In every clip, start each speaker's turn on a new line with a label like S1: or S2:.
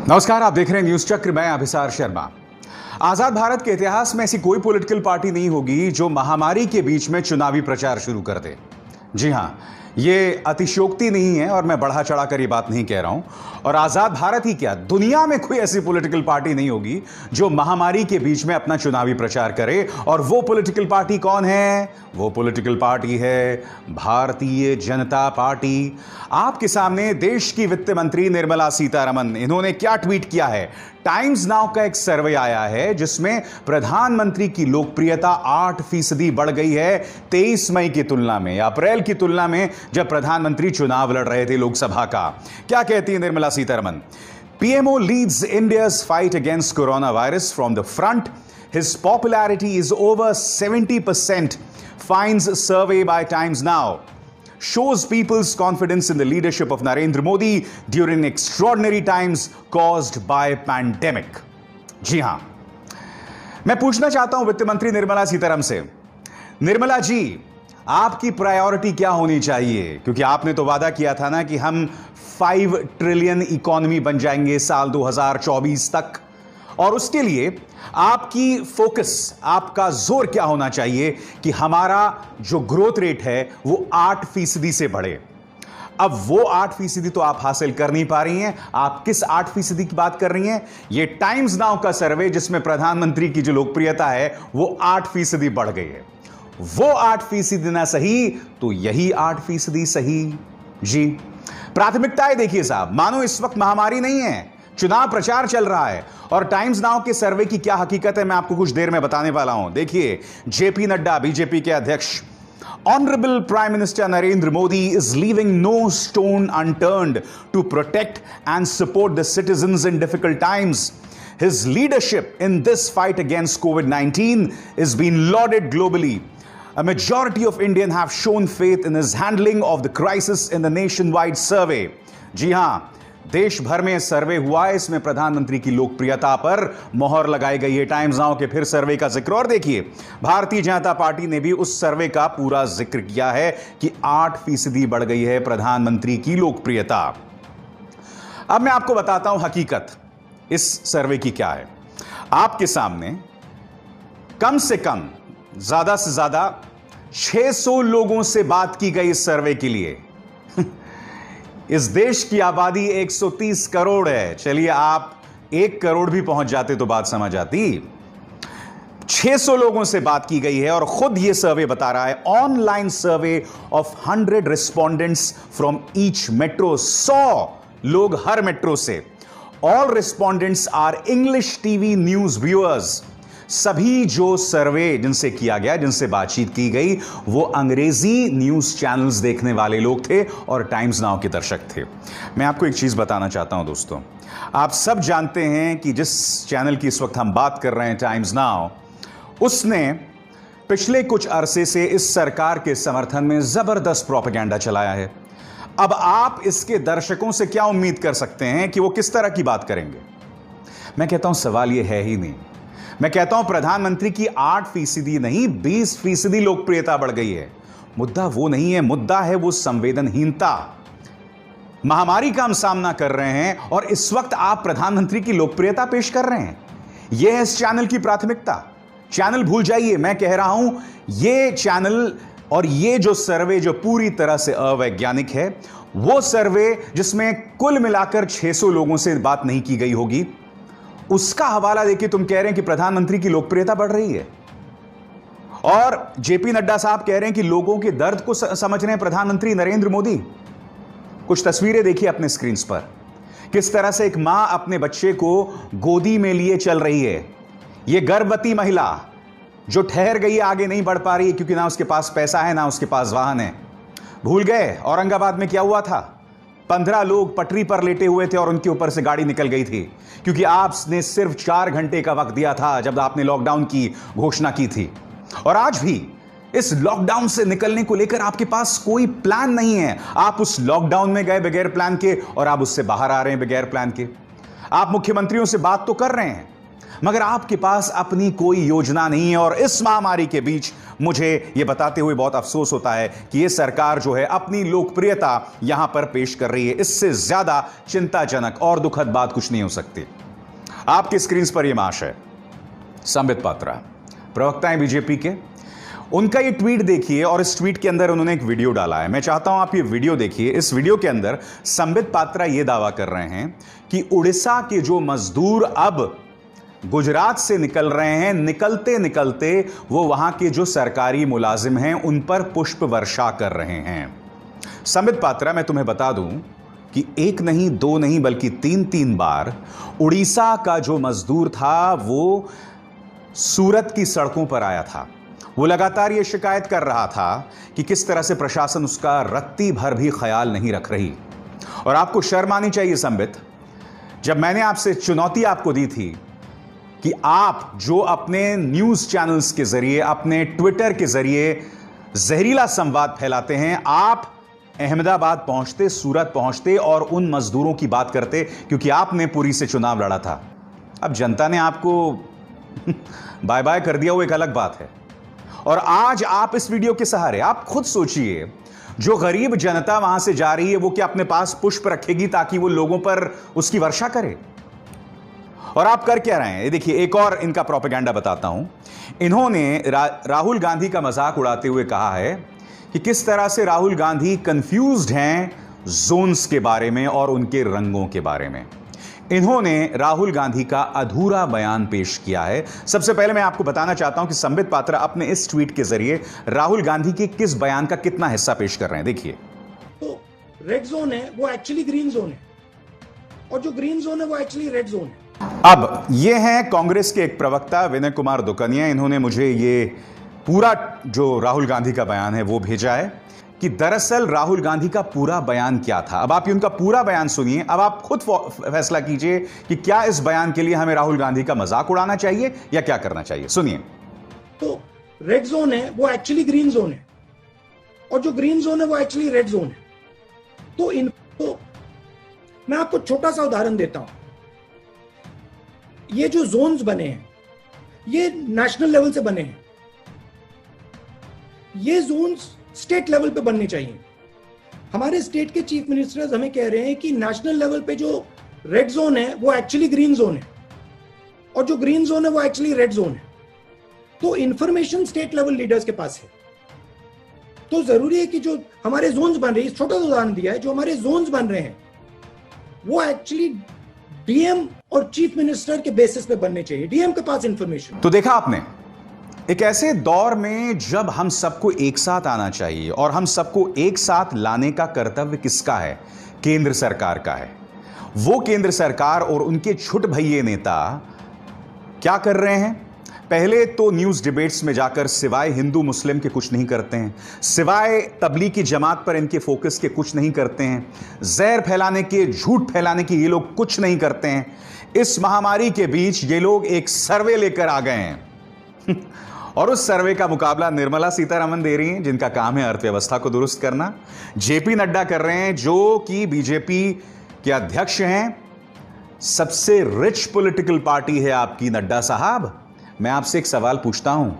S1: नमस्कार, आप देख रहे हैं न्यूज चक्र। मैं अभिसार शर्मा। आजाद भारत के इतिहास में ऐसी कोई पॉलिटिकल पार्टी नहीं होगी जो महामारी के बीच में चुनावी प्रचार शुरू कर दे। जी हां, ये अतिशयोक्ति नहीं है और मैं बढ़ा चढ़ा कर ये बात नहीं कह रहा हूं। और आजाद भारत ही क्या, दुनिया में कोई ऐसी पॉलिटिकल पार्टी नहीं होगी जो महामारी के बीच में अपना चुनावी प्रचार करे। और वो पॉलिटिकल पार्टी कौन है? वो पॉलिटिकल पार्टी है भारतीय जनता पार्टी। आपके सामने देश की वित्त मंत्री निर्मला सीतारमण, इन्होंने क्या ट्वीट किया है। टाइम्स नाउ का एक सर्वे आया है जिसमें प्रधानमंत्री की लोकप्रियता 8% बढ़ गई है 23 मई की तुलना में, अप्रैल की तुलना में, जब प्रधानमंत्री चुनाव लड़ रहे थे लोकसभा का। क्या कहती है Nirmala Sitharaman? PMO leads India's fight against coronavirus from the front. His popularity is over 70%, finds survey by Times Now. Shows people's confidence in the leadership of Narendra Modi during extraordinary times caused by pandemic. जी हां, मैं पूछना चाहता हूं वित्त मंत्री निर्मला सीतारमण से, निर्मला जी, आपकी priority क्या होनी चाहिए? क्योंकि आपने तो वादा किया था ना कि हम 5 ट्रिलियन इकोनॉमी बन जाएंगे साल 2024 तक, और उसके लिए आपकी फोकस, आपका जोर क्या होना चाहिए कि हमारा जो ग्रोथ रेट है वो 8% से बढ़े। अब वो 8% तो आप हासिल कर नहीं पा रही हैं। आप किस 8% की बात कर रही हैं? ये टाइम्स नाउ का सर्वे जिसमें प्रधानमंत्री की जो लोकप्रियता है वो 8% बढ़ गई है। वो 8% ना सही तो यही 8% सही। जी, प्राथमिकताएं देखिए साहब, मानो इस वक्त महामारी नहीं है, चुनाव प्रचार चल रहा है। और टाइम्स नाउ के सर्वे की क्या हकीकत है मैं आपको कुछ देर में बताने वाला हूं। देखिए, जेपी नड्डा, बीजेपी के अध्यक्ष, Honorable Prime Minister Narendra Modi is leaving no stone unturned to protect and support the citizens in difficult times. His leadership in this fight against COVID-19 is being lauded globally. A majority of Indians have shown faith in his handling of the crisis in the nationwide survey. जी हां, देश भर में सर्वे हुआ है, इसमें प्रधानमंत्री की लोकप्रियता पर मोहर लगाई गई है। टाइम्स नाउ के फिर सर्वे का जिक्र, और देखिए भारतीय जनता पार्टी ने भी उस सर्वे का पूरा जिक्र किया है कि 8% बढ़ गई है प्रधानमंत्री की लोकप्रियता। अब मैं आपको बताता हूं हकीकत इस सर्वे की क्या है। आपके सामने कम से कम, ज्यादा से ज्यादा 600 लोगों से बात की गई इस सर्वे के लिए। इस देश की आबादी 130 करोड़ है। चलिए, आप 1 करोड़ भी पहुंच जाते तो बात समझ आती। 600 लोगों से बात की गई है और खुद यह सर्वे बता रहा है, online survey of 100 respondents from each metro, 100 लोग हर मेट्रो से। All respondents are English TV news viewers. सभी जो सर्वे जिनसे किया गया, जिनसे बातचीत की गई, वो अंग्रेजी न्यूज चैनल्स देखने वाले लोग थे और टाइम्स नाउ के दर्शक थे। मैं आपको एक चीज बताना चाहता हूं दोस्तों, आप सब जानते हैं कि जिस चैनल की इस वक्त हम बात कर रहे हैं, टाइम्स नाउ, उसने पिछले कुछ अरसे से इस सरकार के समर्थन में जबरदस्त प्रोपेगेंडा चलाया है। अब आप इसके दर्शकों से क्या उम्मीद कर सकते हैं कि वो किस तरह की बात करेंगे? मैं कहता हूं सवाल यह है ही नहीं। मैं कहता हूं प्रधानमंत्री की 8% नहीं 20% लोकप्रियता बढ़ गई है। मुद्दा वो नहीं है, मुद्दा है वो संवेदनहीनता। महामारी का हम सामना कर रहे हैं और इस वक्त आप प्रधानमंत्री की लोकप्रियता पेश कर रहे हैं। यह है इस चैनल की प्राथमिकता। चैनल भूल जाइए, मैं कह रहा हूं यह चैनल और यह जो सर्वे जो पूरी तरह से अवैज्ञानिक है, वो सर्वे जिसमें कुल मिलाकर 600 लोगों से बात नहीं की गई होगी, उसका हवाला देके तुम कह रहे हैं कि प्रधानमंत्री की लोकप्रियता बढ़ रही है। और जेपी नड्डा साहब कह रहे हैं कि लोगों के दर्द को समझ रहे हैं प्रधानमंत्री नरेंद्र मोदी। कुछ तस्वीरें देखिए अपने स्क्रीन पर, किस तरह से एक मां अपने बच्चे को गोदी में लिए चल रही है। यह गर्भवती महिला जो ठहर गई है, आगे नहीं बढ़ पा रही है क्योंकि ना उसके पास पैसा है, ना उसके पास वाहन है। भूल गए औरंगाबाद में क्या हुआ था? 15 लोग पटरी पर लेटे हुए थे और उनके ऊपर से गाड़ी निकल गई थी, क्योंकि आपने सिर्फ 4 घंटे का वक्त दिया था जब आपने लॉकडाउन की घोषणा की थी। और आज भी इस लॉकडाउन से निकलने को लेकर आपके पास कोई प्लान नहीं है। आप उस लॉकडाउन में गए बगैर प्लान के और आप उससे बाहर आ रहे हैं बगैर प्लान के। आप मुख्यमंत्रियों से बात तो कर रहे हैं, मगर आपके पास अपनी कोई योजना नहीं है। और इस महामारी के बीच मुझे यह बताते हुए बहुत अफसोस होता है कि यह सरकार जो है अपनी लोकप्रियता यहां पर पेश कर रही है। इससे ज्यादा चिंताजनक और दुखद बात कुछ नहीं हो सकती। आपकी स्क्रीन पर यह महाशय संबित पात्रा, प्रवक्ता हैं बीजेपी के, उनका ये ट्वीट देखिए और इस ट्वीट के अंदर उन्होंने एक वीडियो डाला है। मैं चाहता हूं आप ये वीडियो देखिए। इस वीडियो के अंदर संबित पात्रा ये दावा कर रहे हैं कि उड़ीसा के जो मजदूर अब गुजरात से निकल रहे हैं, निकलते निकलते वो वहां के जो सरकारी मुलाजिम हैं उन पर पुष्प वर्षा कर रहे हैं। संबित पात्रा, मैं तुम्हें बता दूं कि एक नहीं, दो नहीं, बल्कि तीन बार उड़ीसा का जो मजदूर था वो सूरत की सड़कों पर आया था। वो लगातार ये शिकायत कर रहा था कि किस तरह से प्रशासन उसका रत्ती भर भी ख्याल नहीं रख रही। और आपको शर्म आनी चाहिए संबित, जब मैंने आपसे चुनौती आपको दी थी कि आप जो अपने न्यूज चैनल्स के जरिए, अपने ट्विटर के जरिए जहरीला संवाद फैलाते हैं, आप अहमदाबाद पहुंचते, सूरत पहुंचते और उन मजदूरों की बात करते, क्योंकि आपने पुरी से चुनाव लड़ा था। अब जनता ने आपको बाय बाय कर दिया, वो एक अलग बात है। और आज आप इस वीडियो के सहारे, आप खुद सोचिए, जो गरीब जनता वहां से जा रही है वो क्या अपने पास पुष्प रखेगी ताकि वो लोगों पर उसकी वर्षा करे? और आप कर क्या रहे हैं? ये देखिए, एक और इनका प्रोपेगेंडा बताता हूं। इन्होंने राहुल गांधी का मजाक उड़ाते हुए कहा है कि किस तरह से राहुल गांधी कंफ्यूज्ड हैं जोन्स के बारे में और उनके रंगों के बारे में। इन्होंने राहुल गांधी का अधूरा बयान पेश किया है। सबसे पहले मैं आपको बताना चाहता हूं कि संबित पात्रा अपने इस ट्वीट के जरिए राहुल गांधी के किस बयान का कितना हिस्सा पेश कर रहे हैं, देखिए।
S2: तो रेड जोन है वो एक्चुअली ग्रीन जोन है, और जो ग्रीन जोन है वो एक्चुअली रेड जोन है।
S1: अब ये हैं कांग्रेस के एक प्रवक्ता विनय कुमार दुकनिया। इन्होंने मुझे ये पूरा जो राहुल गांधी का बयान है वो भेजा है कि दरअसल राहुल गांधी का पूरा बयान क्या था। अब आप उनका पूरा बयान सुनिए। अब आप खुद फैसला कीजिए कि क्या इस बयान के लिए हमें राहुल गांधी का मजाक उड़ाना चाहिए या क्या करना चाहिए। सुनिए।
S2: तो रेड जोन है वो एक्चुअली ग्रीन जोन है, और जो ग्रीन जोन है वो एक्चुअली रेड जोन है। तो मैं आपको छोटा सा उदाहरण देता हूं। ये जो जोन्स बने हैं ये नेशनल लेवल से बने हैं। ये जोन्स स्टेट लेवल पे बनने चाहिए। हमारे स्टेट के चीफ मिनिस्टर्स हमें कह रहे हैं कि नेशनल लेवल पे जो रेड जोन है वो एक्चुअली ग्रीन जोन है, और जो ग्रीन जोन है वो एक्चुअली रेड जोन है। तो इंफॉर्मेशन स्टेट लेवल लीडर्स के पास है। तो जरूरी है कि जो हमारे जोन्स बन रहे हैं, छोटा सा उदाहरण दिया है, जो हमारे जोन्स बन रहे हैं वो एक्चुअली डीएम और चीफ मिनिस्टर के बेसिस पे बनने चाहिए। डीएम के पास इंफॉर्मेशन।
S1: तो देखा आपने, एक ऐसे दौर में जब हम सबको एक साथ आना चाहिए और हम सबको एक साथ लाने का कर्तव्य किसका है? केंद्र सरकार का है। वो केंद्र सरकार और उनके छुट भैये नेता क्या कर रहे हैं? पहले तो न्यूज डिबेट्स में जाकर सिवाय हिंदू मुस्लिम के कुछ नहीं करते हैं, सिवाय तबलीगी जमात पर इनके फोकस के कुछ नहीं करते हैं, जहर फैलाने के, झूठ फैलाने के ये लोग कुछ नहीं करते हैं। इस महामारी के बीच ये लोग एक सर्वे लेकर आ गए हैं और उस सर्वे का मुकाबला निर्मला सीतारमण दे रही हैं, जिनका काम है अर्थव्यवस्था को दुरुस्त करना। जेपी नड्डा कर रहे हैं, जो कि बीजेपी के अध्यक्ष हैं। सबसे रिच पॉलिटिकल पार्टी है आपकी नड्डा साहब। मैं आपसे एक सवाल पूछता हूं,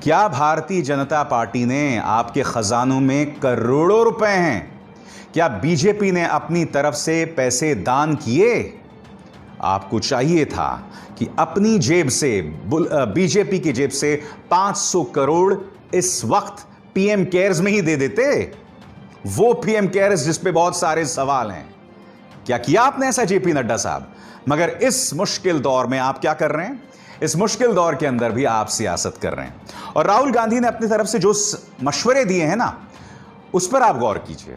S1: क्या भारतीय जनता पार्टी ने आपके खजानों में करोड़ों रुपए हैं? क्या बीजेपी ने अपनी तरफ से पैसे दान किए? आपको चाहिए था कि अपनी जेब से, बीजेपी की जेब से 500 करोड़ इस वक्त पीएम केयर्स में ही दे देते। वो पीएम केयर्स जिस पे बहुत सारे सवाल हैं। क्या किया आपने ऐसा जेपी नड्डा साहब? मगर इस मुश्किल दौर में आप क्या कर रहे हैं? इस मुश्किल दौर के अंदर भी आप सियासत कर रहे हैं। और राहुल गांधी ने अपनी तरफ से जो मशवरे दिए हैं ना, उस पर आप गौर कीजिए।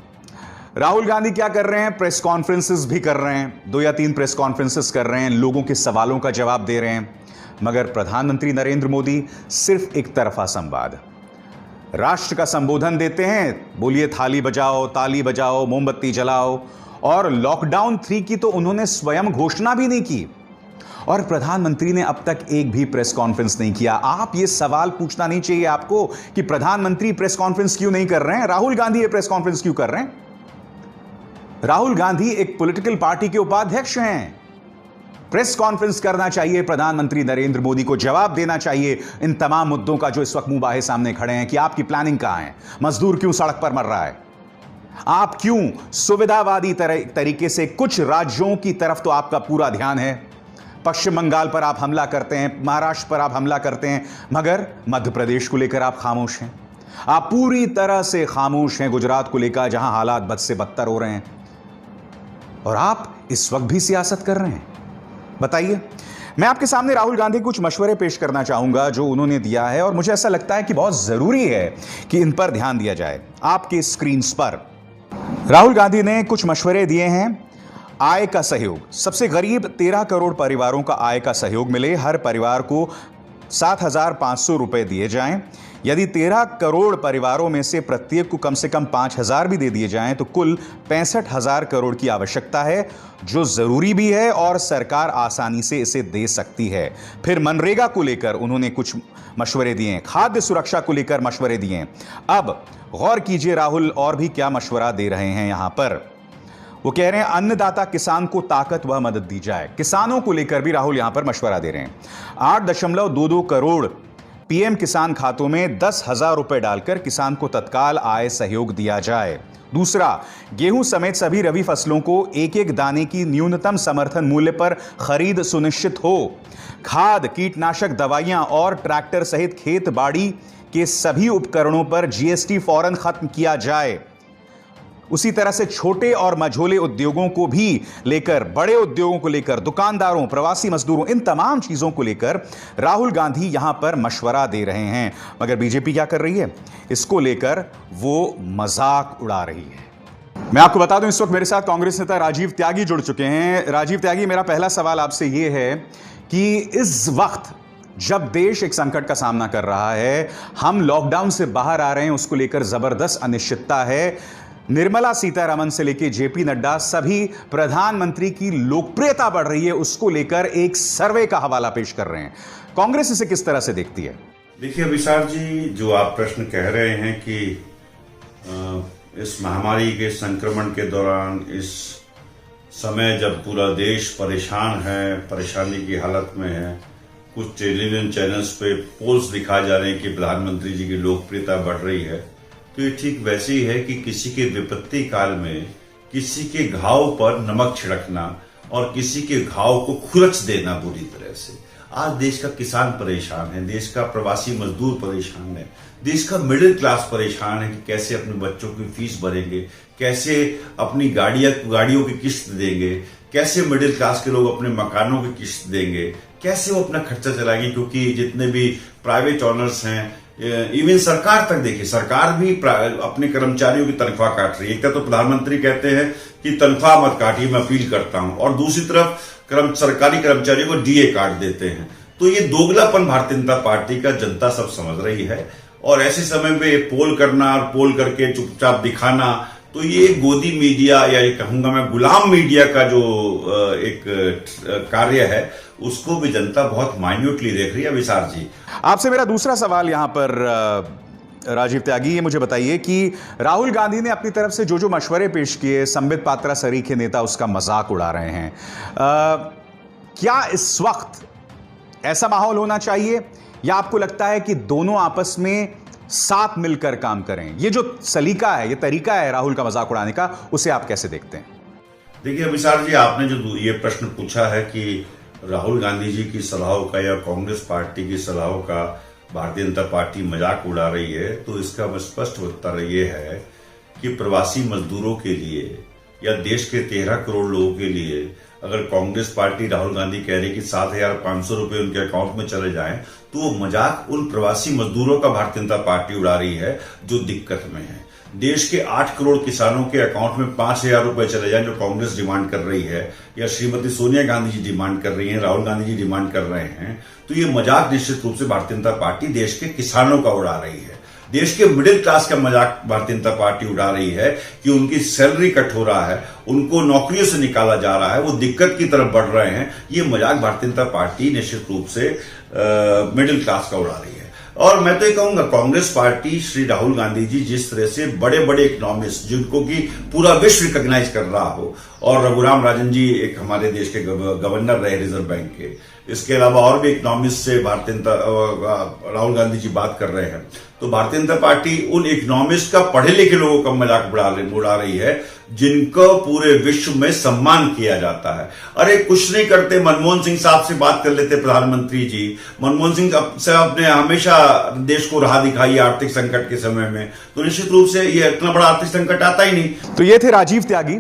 S1: राहुल गांधी क्या कर रहे हैं? प्रेस कॉन्फ्रेंसेस भी कर रहे हैं, 2 या 3 प्रेस कॉन्फ्रेंसेस कर रहे हैं, लोगों के सवालों का जवाब दे रहे हैं। मगर प्रधानमंत्री नरेंद्र मोदी सिर्फ एक तरफा संवाद, राष्ट्र का संबोधन देते हैं, बोलिए थाली बजाओ, ताली बजाओ, मोमबत्ती जलाओ। और लॉकडाउन 3 की तो उन्होंने स्वयं घोषणा भी नहीं की, और प्रधानमंत्री ने अब तक एक भी प्रेस कॉन्फ्रेंस नहीं किया। आप ये सवाल पूछना नहीं चाहिए आपको कि प्रधानमंत्री प्रेस कॉन्फ्रेंस क्यों नहीं कर रहे हैं, राहुल गांधी ये प्रेस कॉन्फ्रेंस क्यों कर रहे हैं? राहुल गांधी एक पॉलिटिकल पार्टी के उपाध्यक्ष हैं, प्रेस कॉन्फ्रेंस करना चाहिए, प्रधानमंत्री नरेंद्र मोदी को जवाब देना चाहिए इन तमाम मुद्दों का जो इस वक्त मुंह बाहे सामने खड़े हैं कि आपकी प्लानिंग कहां है, मजदूर क्यों सड़क पर मर रहा है, आप क्यों सुविधावादी तरीके से कुछ राज्यों की तरफ तो आपका पूरा ध्यान है, पश्चिम बंगाल पर आप हमला करते हैं, महाराष्ट्र पर आप हमला करते हैं, मगर मध्य प्रदेश को लेकर आप खामोश हैं, आप पूरी तरह से खामोश हैं गुजरात को लेकर जहां हालात बद से बदतर हो रहे हैं, और आप इस वक्त भी सियासत कर रहे हैं। बताइए, मैं आपके सामने राहुल गांधी कुछ मशवरे पेश करना चाहूंगा जो उन्होंने दिया है, और मुझे ऐसा लगता है कि बहुत जरूरी है कि इन पर ध्यान दिया जाए। आपके स्क्रीन पर राहुल गांधी ने कुछ मशवरे दिए हैं। आय का सहयोग, सबसे गरीब 13 करोड़ परिवारों का आय का सहयोग मिले, हर परिवार को 7,500 रुपए दिए जाएं। यदि 13 करोड़ परिवारों में से प्रत्येक को कम से कम 5,000 भी दे दिए जाएं तो कुल 65,000 करोड़ की आवश्यकता है, जो जरूरी भी है और सरकार आसानी से इसे दे सकती है। फिर मनरेगा को लेकर उन्होंने कुछ मशवरे दिए, खाद्य सुरक्षा को लेकर मशवरे दिए। अब गौर कीजिए राहुल और भी क्या मशवरा दे रहे हैं यहां पर। वो कह रहे हैं अन्नदाता किसान को ताकत व मदद दी जाए। किसानों को लेकर भी राहुल यहां पर मशवरा दे रहे हैं। 8.22 करोड़ पीएम किसान खातों में 10,000 रुपए डालकर किसान को तत्काल आय सहयोग दिया जाए। दूसरा, गेहूं समेत सभी रबी फसलों को एक एक दाने की न्यूनतम समर्थन मूल्य पर खरीद सुनिश्चित हो। खाद, कीटनाशक दवाइयां और ट्रैक्टर सहित खेत बाड़ी के सभी उपकरणों पर जीएसटी फौरन खत्म किया जाए। उसी तरह से छोटे और मझोले उद्योगों को भी लेकर, बड़े उद्योगों को लेकर, दुकानदारों, प्रवासी मजदूरों, इन तमाम चीजों को लेकर राहुल गांधी यहां पर मशवरा दे रहे हैं। मगर बीजेपी क्या कर रही है? इसको लेकर वो मजाक उड़ा रही है। मैं आपको बता दूं, इस वक्त मेरे साथ कांग्रेस नेता राजीव त्यागी जुड़ चुके हैं। राजीव त्यागी, मेरा पहला सवाल आपसे यह है कि इस वक्त जब देश एक संकट का सामना कर रहा है, हम लॉकडाउन से बाहर आ रहे हैं, उसको लेकर जबरदस्त अनिश्चितता है, निर्मला सीतारमण से लेकर जेपी नड्डा, सभी प्रधानमंत्री की लोकप्रियता बढ़ रही है, उसको लेकर एक सर्वे का हवाला पेश कर रहे हैं। कांग्रेस इसे किस तरह से देखती है?
S3: देखिए विशाल जी, जो आप प्रश्न कह रहे हैं कि इस महामारी के संक्रमण के दौरान, इस समय जब पूरा देश परेशान है, परेशानी की हालत में है, कुछ टेलीविजन चैनल्स पे पोल्स दिखाए जा रहे हैं कि प्रधानमंत्री जी की लोकप्रियता बढ़ रही है, तो ये ठीक वैसे ही है कि किसी के विपत्ति काल में किसी के घाव पर नमक छिड़कना और किसी के घाव को खुरच देना बुरी तरह से। आज देश का किसान परेशान है, देश का प्रवासी मजदूर परेशान है, देश का मिडिल क्लास परेशान है कि कैसे अपने बच्चों की फीस भरेंगे, कैसे अपनी गाड़ियों की किस्त देंगे, कैसे मिडिल क्लास के लोग अपने मकानों की किस्त देंगे, कैसे वो अपना खर्चा चलाएंगे। क्योंकि जितने भी प्राइवेट ऑनर्स हैं, इवन सरकार तक, देखिए सरकार भी अपने कर्मचारियों की तनख्वाह काट रही है। एक तो प्रधानमंत्री कहते हैं कि तनख्वाह मत काटिए, मैं अपील करता हूं, और दूसरी तरफ सरकारी कर्मचारियों को डीए काट देते हैं। तो ये दोगलापन भारतीय जनता पार्टी का जनता सब समझ रही है, और ऐसे समय में पोल करना और पोल करके चुपचाप दिखाना, तो ये गोदी मीडिया या ये कहूंगा मैं गुलाम मीडिया का जो एक कार्य है, उसको भी जनता बहुत माइन्यूटली देख रही है। विशाल जी,
S1: आपसे मेरा दूसरा सवाल यहां पर राजीव त्यागी, ये मुझे बताइए कि राहुल गांधी ने अपनी तरफ से जो जो मशवरे पेश किए, संबित पात्रा सरीखे नेता उसका मजाक उड़ा रहे हैं। क्या इस वक्त ऐसा माहौल होना चाहिए, या आपको लगता है कि दोनों आपस में साथ मिलकर काम करें? ये जो सलीका है, ये तरीका है राहुल का मजाक उड़ाने का, उसे आप कैसे देखते हैं?
S3: देखिए विशाल जी, आपने जो ये प्रश्न पूछा है कि राहुल गांधी जी की सलाहों का या कांग्रेस पार्टी की सलाहों का भारतीय जनता पार्टी मजाक उड़ा रही है, तो इसका स्पष्ट उत्तर ये है कि प्रवासी मजदूरों के लिए या देश के 13 करोड़ लोगों के लिए अगर कांग्रेस पार्टी, राहुल गांधी कह रही कि 7,500 रुपए उनके अकाउंट में चले जाएं, तो वो मजाक उन प्रवासी मजदूरों का भारतीय जनता पार्टी उड़ा रही है जो दिक्कत में है। देश के 8 करोड़ किसानों के अकाउंट में 5,000 रुपए चले जाएं, जो कांग्रेस डिमांड कर रही है, या श्रीमती सोनिया गांधी जी डिमांड कर रही हैं, राहुल गांधी जी डिमांड कर रहे हैं, तो ये मजाक निश्चित रूप से भारतीय जनता पार्टी देश के किसानों का उड़ा रही है। देश के मिडिल क्लास का मजाक भारतीय जनता पार्टी उड़ा रही है कि उनकी सैलरी कट हो रहा है, उनको नौकरियों से निकाला जा रहा है, वो दिक्कत की तरफ बढ़ रहे हैं। ये मजाक भारतीय जनता पार्टी निश्चित रूप से मिडिल क्लास का उड़ा रही है। और मैं तो ये कहूंगा, कांग्रेस पार्टी, श्री राहुल गांधी जी जिस तरह से बड़े बड़े इकोनॉमिस्ट जिनको कि पूरा विश्व रिकॉग्नाइज कर रहा हो, और रघुराम राजन जी एक हमारे देश के गवर्नर रहे रिजर्व बैंक के। इसके अलावा और भी इकोनॉमिस्ट से राहुल गांधी जी बात कर रहे हैं। तो भारतीय जनता पार्टी उन इकोनॉमिस्ट का पढ़े लिखे लोगों का मजाक उड़ा रही है जिनको पूरे विश्व में सम्मान किया जाता है। अरे कुछ नहीं करते, मनमोहन सिंह साहब से बात कर लेते प्रधानमंत्री जी। मनमोहन सिंह साहब ने हमेशा देश को राह दिखाई आर्थिक संकट के समय में, तो निश्चित रूप से ये इतना बड़ा आर्थिक संकट आता ही नहीं।
S1: तो ये थे राजीव त्यागी।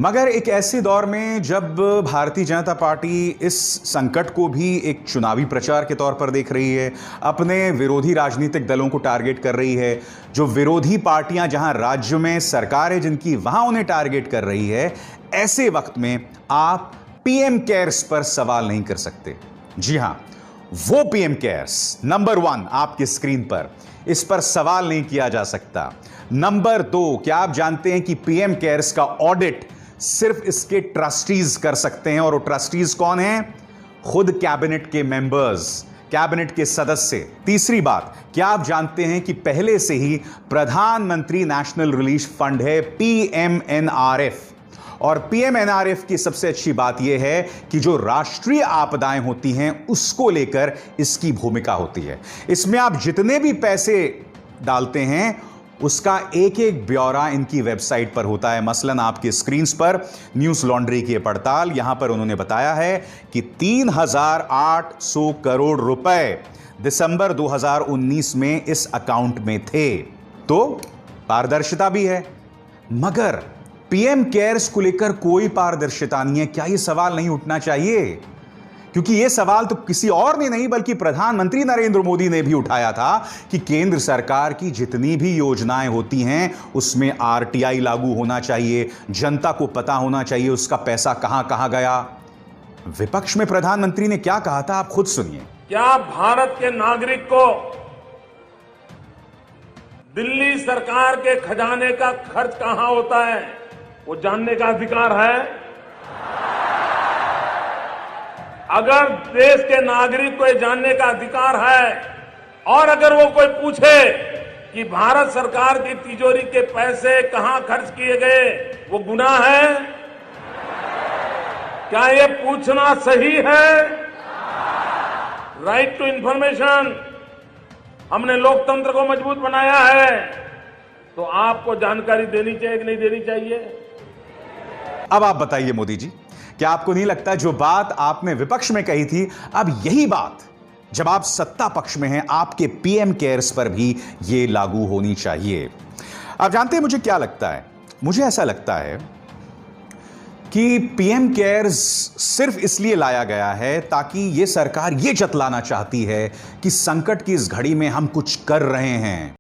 S1: मगर एक ऐसे दौर में जब भारतीय जनता पार्टी इस संकट को भी एक चुनावी प्रचार के तौर पर देख रही है, अपने विरोधी राजनीतिक दलों को टारगेट कर रही है, जो विरोधी पार्टियां जहां राज्य में सरकार है जिनकी वहां उन्हें टारगेट कर रही है, ऐसे वक्त में आप पीएम केयर्स पर सवाल नहीं कर सकते। जी हां, वो पीएम केयर्स नंबर 1 आपकी स्क्रीन पर, इस पर सवाल नहीं किया जा सकता। नंबर 2, क्या आप जानते हैं कि पीएम केयर्स का ऑडिट सिर्फ इसके ट्रस्टीज कर सकते हैं, और वो ट्रस्टीज कौन हैं? खुद कैबिनेट के मेंबर्स, कैबिनेट के सदस्य। तीसरी बात, क्या आप जानते हैं कि पहले से ही प्रधानमंत्री नेशनल रिलीफ फंड है पीएमएनआरएफ, और पीएमएनआरएफ की सबसे अच्छी बात यह है कि जो राष्ट्रीय आपदाएं होती हैं उसको लेकर इसकी भूमिका होती है। इसमें आप जितने भी पैसे डालते हैं उसका एक एक ब्यौरा इनकी वेबसाइट पर होता है। मसलन आपकी स्क्रीन पर न्यूज लॉन्ड्री की पड़ताल, यहां पर उन्होंने बताया है कि 3,800 करोड़ रुपए दिसंबर 2019 में इस अकाउंट में थे। तो पारदर्शिता भी है, मगर पीएम केयर्स को लेकर कोई पारदर्शिता नहीं है। क्या यह सवाल नहीं उठना चाहिए? क्योंकि यह सवाल तो किसी और ने नहीं बल्कि प्रधानमंत्री नरेंद्र मोदी ने भी उठाया था कि केंद्र सरकार की जितनी भी योजनाएं होती हैं उसमें आरटीआई लागू होना चाहिए, जनता को पता होना चाहिए उसका पैसा कहां कहां गया। विपक्ष में प्रधानमंत्री ने क्या कहा था, आप खुद सुनिए।
S4: क्या भारत के नागरिक को दिल्ली सरकार के खजाने का खर्च कहां होता है वो जानने का अधिकार है? अगर देश के नागरिक को ये जानने का अधिकार है और अगर वो कोई पूछे कि भारत सरकार की तिजोरी के पैसे कहां खर्च किए गए, वो गुनाह है? क्या ये पूछना सही है? राइट टू इंफॉर्मेशन, हमने लोकतंत्र को मजबूत बनाया है, तो आपको जानकारी देनी चाहिए कि नहीं देनी चाहिए?
S1: अब आप बताइए मोदी जी, क्या आपको नहीं लगता जो बात आपने विपक्ष में कही थी, अब यही बात जब आप सत्ता पक्ष में हैं आपके पीएम केयर्स पर भी यह लागू होनी चाहिए? आप जानते हैं मुझे क्या लगता है? मुझे ऐसा लगता है कि पीएम केयर्स सिर्फ इसलिए लाया गया है ताकि यह सरकार यह जतलाना चाहती है कि संकट की इस घड़ी में हम कुछ कर रहे हैं।